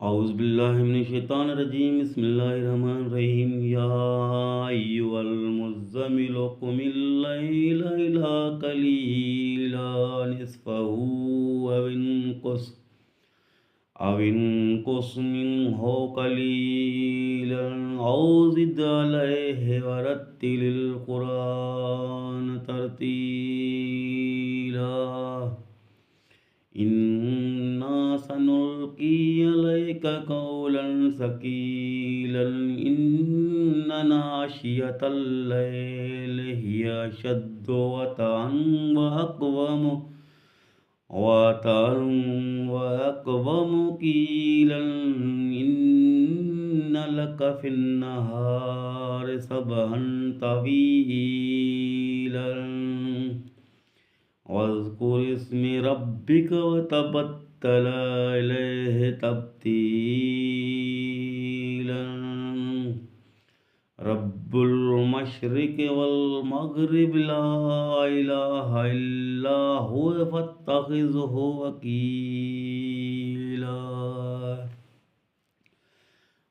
أعوذ بالله من الشيطان الرجيم بسم الله الرحمن الرحيم يا أيها المزمل قم الليل إلا قليلا نصفه أو انقص منه قليلا أو زد عليه ورتل القرآن ترتيلا إنا سنلقي عليك قولا ثقيلا إن ناشئة الليل هي أشد وطئا وأقوم قيلا إن لك في النهار سبحا طويلا واذكر اسم ربك وتبتل إليه تبتيلا رب المشرق والمغرب لا إله إلا هو فاتخذه وكيلا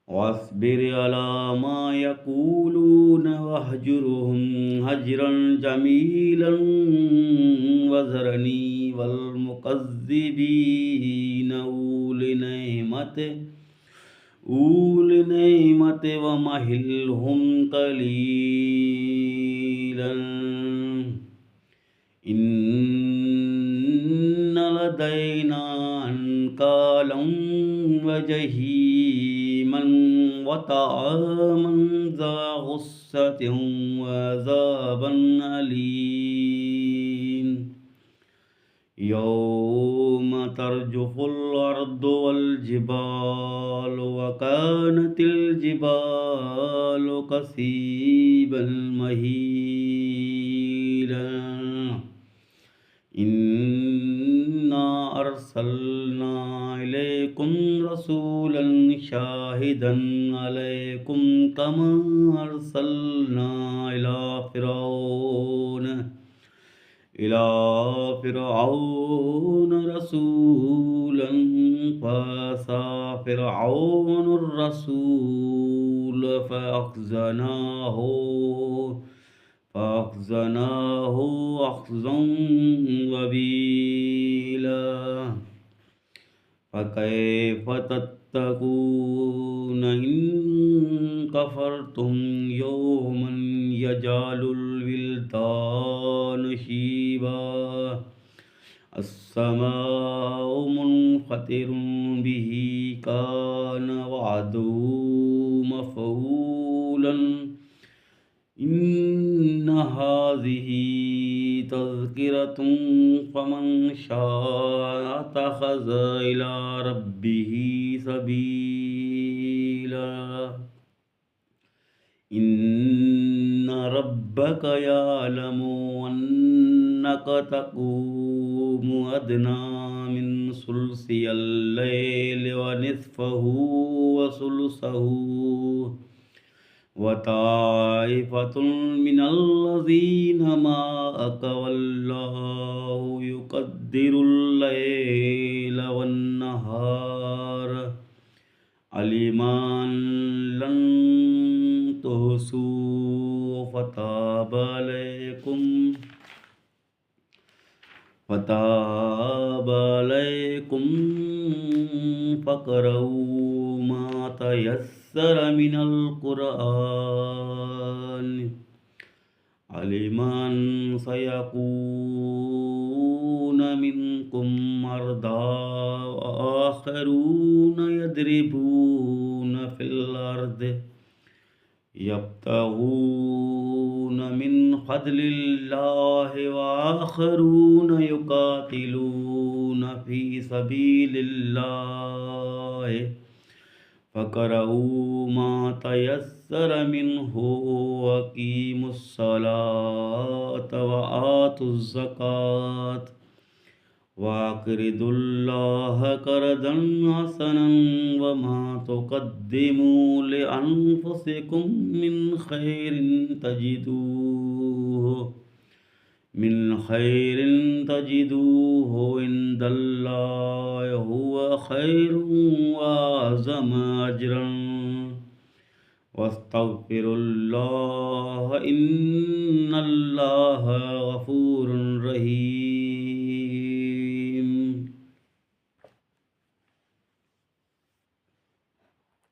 واصبر على ما يقولون واهجرهم هجرا جميلا وذرني والمكذبين أولي نعمة ومهلهم قليلا إن لدينا أنكالا وجحيما وطعاما ذا غصة وعذابا أليم يوم ترجف الأرض والجبال وكانت الجبال كثيبا مهيلا إنا أرسلنا إليكم رسولا شاهدا عليكم كما أرسلنا إلى فرعون رسولا فعصى فرعون الرسول فأخذناه أخذا وبيلا فكيف تتقون إن كفرتم يوما يجعل الولدان شيبا السماء منفطر به كان وعده مفعولا إن هذه تذكرة فمن شاء اتخذ إلى ربه سبيلا إن ربك يعلم أنك تقوم أدنى من ثلثي الليل ونصفه وثلثه وطائفة من الذين معك والله يقدر الليل والنهار علما لن تحصوا فتاب عليكم فاقرؤوا ما تيسر من القرآن علما سيكون منكم مرضى وآخرون يضربون في الأرض يبتغون من فضل الله وآخرون يقاتلون في سبيل الله فاقرؤوا ما تيسر منه وأقيموا الصلاة وآتوا الزكاة وأقرضوا الله قرضا حسنا وما تقدموا لأنفسكم من خير تجدوه मिन खैरिन तजिदूहु इंदल्लाहि हुवा खैरुन व अज़म अजरन वस्तगफिरुल्लाह इन्नल्लाह गफूरुर रहीम।